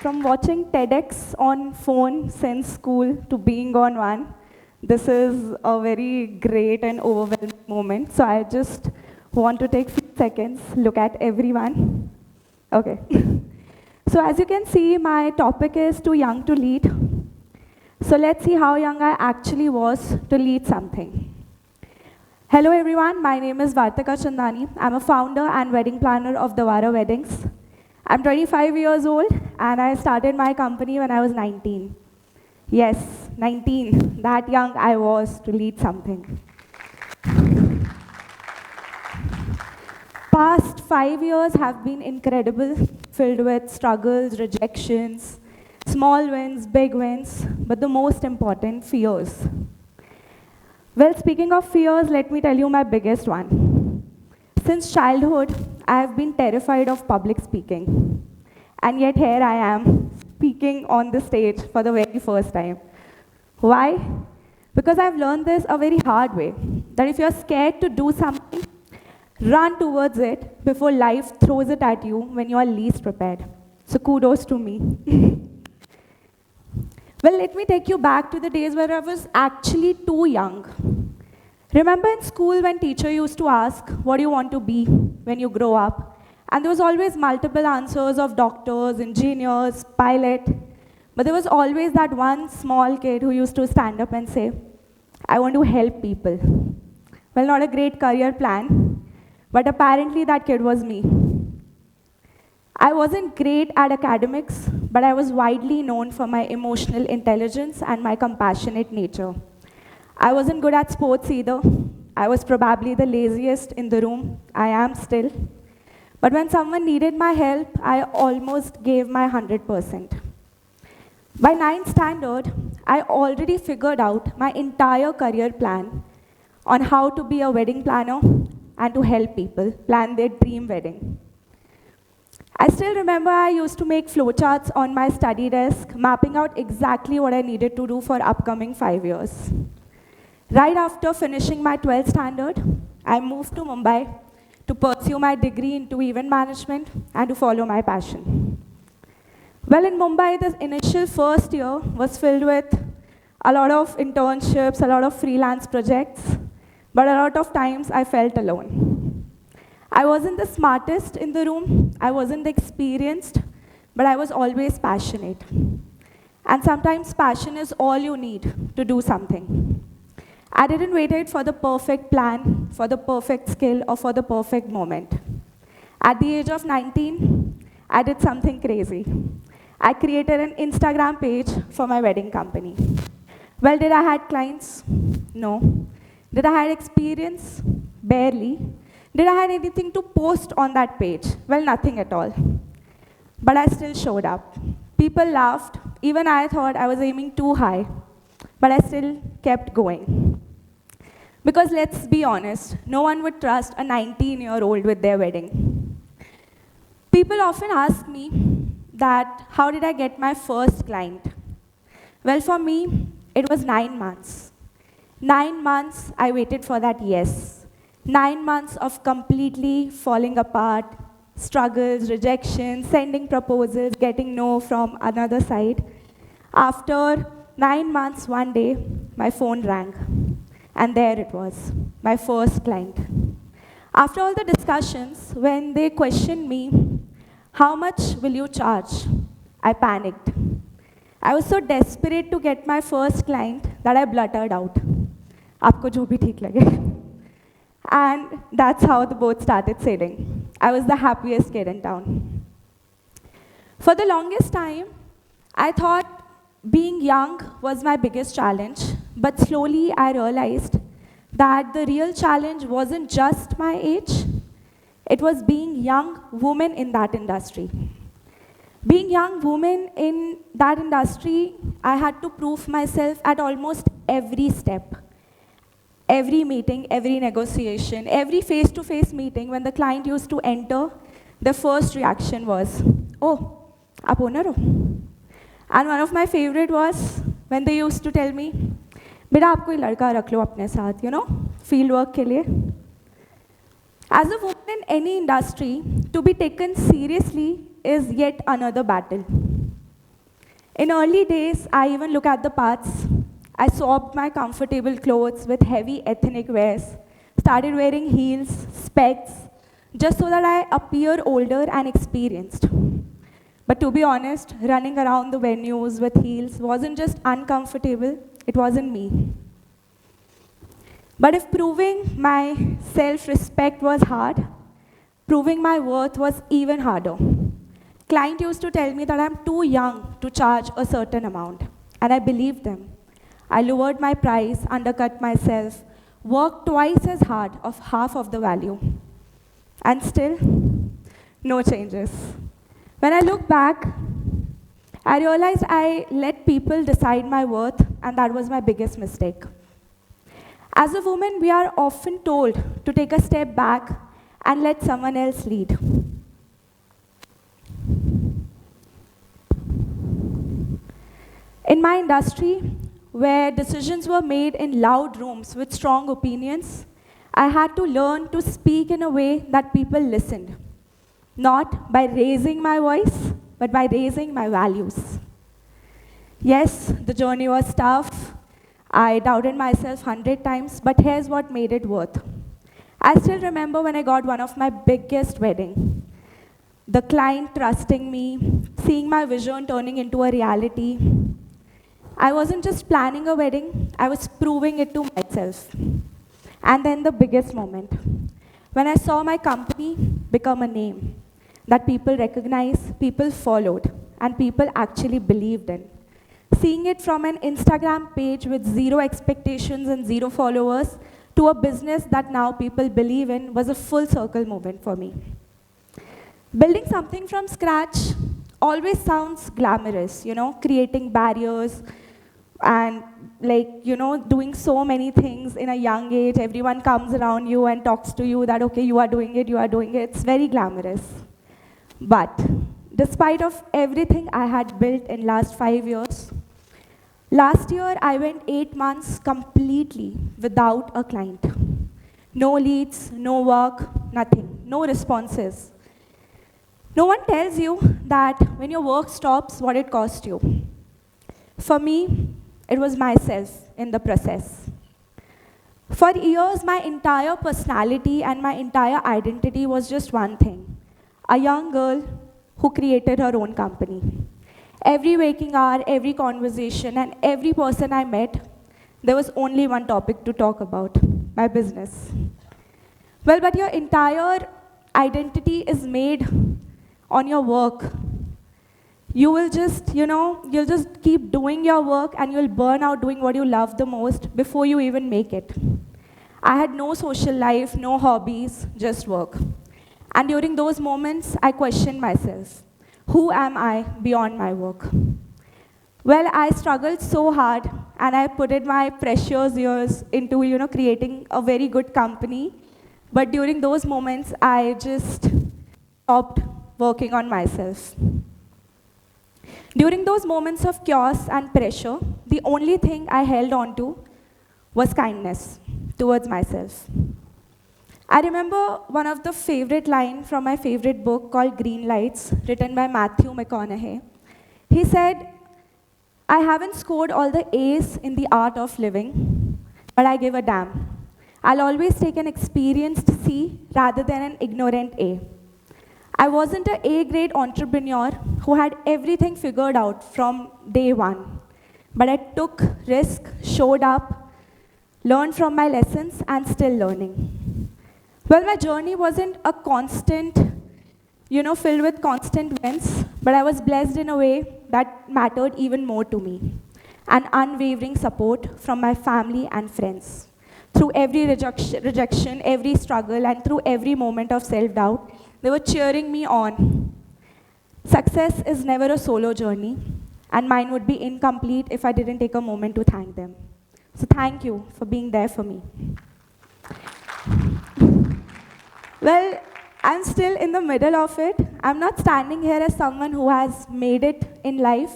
from watching TEDx on phone since school to being on one, this is a very great and overwhelming moment. So I just want to take few seconds, look at everyone. Okay. So as you can see, my topic is too young to lead. So let's see how young I actually was to lead something. Hello everyone, my name is Vartika Chandani. I'm a founder and wedding planner of Dawara Weddings. I'm 25 years old and I started my company when I was 19. Yes, 19, that young I was to lead something. Past 5 years have been incredible, filled with struggles, rejections, small wins, big wins, but the most important, fears. Well, speaking of fears, let me tell you my biggest one. Since childhood, I have been terrified of public speaking. And yet here I am, speaking on the stage for the very first time. Why? Because I've learned this a very hard way, that if you're scared to do something, run towards it before life throws it at you when you are least prepared. So kudos to me. Well, let me take you back to the days where I was actually too young. Remember in school when teacher used to ask, what do you want to be when you grow up? And there was always multiple answers of doctors, engineers, pilot. But there was always that one small kid who used to stand up and say, I want to help people. Well, not a great career plan, but apparently that kid was me. I wasn't great at academics, but I was widely known for my emotional intelligence and my compassionate nature. I wasn't good at sports either. I was probably the laziest in the room. I am still. But when someone needed my help, I almost gave my 100%. By 9th standard, I already figured out my entire career plan on how to be a wedding planner and to help people plan their dream wedding. I still remember I used to make flowcharts on my study desk, mapping out exactly what I needed to do for upcoming 5 years. Right after finishing my 12th standard, I moved to Mumbai to pursue my degree into event management and to follow my passion. Well, in Mumbai, the initial first year was filled with a lot of internships, a lot of freelance projects, but a lot of times I felt alone. I wasn't the smartest in the room, I wasn't the experienced, but I was always passionate. And sometimes passion is all you need to do something. I didn't wait for the perfect plan, for the perfect skill, or for the perfect moment. At the age of 19, I did something crazy. I created an Instagram page for my wedding company. Well, did I have clients? No. Did I have experience? Barely. Did I have anything to post on that page? Well, nothing at all. But I still showed up. People laughed. Even I thought I was aiming too high. But I still kept going. Because let's be honest, no one would trust a 19-year-old with their wedding. People often ask me that, how did I get my first client? Well, for me, it was 9 months. 9 months I waited for that yes. 9 months of completely falling apart, struggles, rejections, sending proposals, getting no from another side. After 9 months, one day, my phone rang. And there it was, my first client. After all the discussions, when they questioned me, how much will you charge? I panicked. I was so desperate to get my first client that I blurted out, "Aapko jo bhi theek lage." And that's how the boat started sailing. I was the happiest kid in town. For the longest time, I thought being young was my biggest challenge, but slowly I realized that the real challenge wasn't just my age, it was being young woman in that industry. Being young woman in that industry, I had to prove myself at almost every step. Every meeting, every negotiation, every face-to-face meeting, when the client used to enter, the first reaction was, oh, aap owner ho? And one of my favorite was when they used to tell me, beta aap koi ladka rakh lo apne saath, field work ke liye. As a woman in any industry, to be taken seriously is yet another battle. In early days, I even look at the paths. I swapped my comfortable clothes with heavy ethnic wears, started wearing heels, specs, just so that I appear older and experienced. But to be honest, running around the venues with heels wasn't just uncomfortable, it wasn't me. But if proving my self-respect was hard, proving my worth was even harder. Client used to tell me that I'm too young to charge a certain amount, and I believed them. I lowered my price, undercut myself, worked twice as hard of half of the value, and still, no changes. When I look back, I realized I let people decide my worth, and that was my biggest mistake. As a woman, we are often told to take a step back and let someone else lead. In my industry, where decisions were made in loud rooms with strong opinions, I had to learn to speak in a way that people listened, not by raising my voice, but by raising my values. Yes, the journey was tough. I doubted myself 100 times, but here's what made it worth. I still remember when I got one of my biggest weddings. The client trusting me, seeing my vision turning into a reality. I wasn't just planning a wedding, I was proving it to myself. And then the biggest moment, when I saw my company become a name that people recognized, people followed, and people actually believed in. Seeing it from an Instagram page with zero expectations and zero followers to a business that now people believe in was a full circle moment for me. Building something from scratch always sounds glamorous, creating barriers and doing so many things in a young age. Everyone comes around you and talks to you that, okay, you are doing it. It's very glamorous. But despite of everything I had built in last 5 years, last year I went 8 months completely without a client. No leads, no work, nothing, no responses. No one tells you that when your work stops, what it cost you. For me, it was myself in the process. For years, my entire personality and my entire identity was just one thing: a young girl who created her own company. Every waking hour, every conversation, and every person I met, there was only one topic to talk about: my business. Well, but your entire identity is made on your work. You will just, you'll just keep doing your work and you'll burn out doing what you love the most before you even make it. I had no social life, no hobbies, just work. And during those moments, I questioned myself. Who am I beyond my work? Well, I struggled so hard and I put in my precious years into, creating a very good company. But during those moments, I just stopped working on myself. During those moments of chaos and pressure, the only thing I held on to was kindness towards myself. I remember one of the favorite lines from my favorite book called Green Lights, written by Matthew McConaughey. He said, "I haven't scored all the A's in the art of living, but I give a damn. I'll always take an experienced C rather than an ignorant A." I wasn't an A-grade entrepreneur who had everything figured out from day one. But I took risk, showed up, learned from my lessons, and still learning. Well, my journey wasn't a constant, filled with constant wins, but I was blessed in a way that mattered even more to me. An unwavering support from my family and friends. Through every rejection, every struggle, and through every moment of self-doubt, they were cheering me on. Success is never a solo journey, and mine would be incomplete if I didn't take a moment to thank them. So thank you for being there for me. Well, I'm still in the middle of it. I'm not standing here as someone who has made it in life,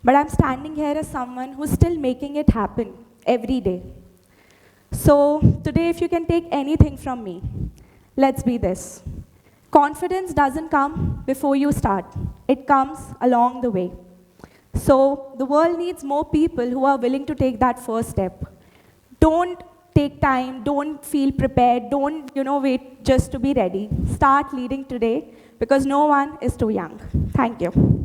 but I'm standing here as someone who's still making it happen every day. So today, if you can take anything from me, let's be this. Confidence doesn't come before you start. It comes along the way. So the world needs more people who are willing to take that first step. Don't take time, don't feel prepared, don't wait just to be ready. Start leading today because no one is too young. Thank you.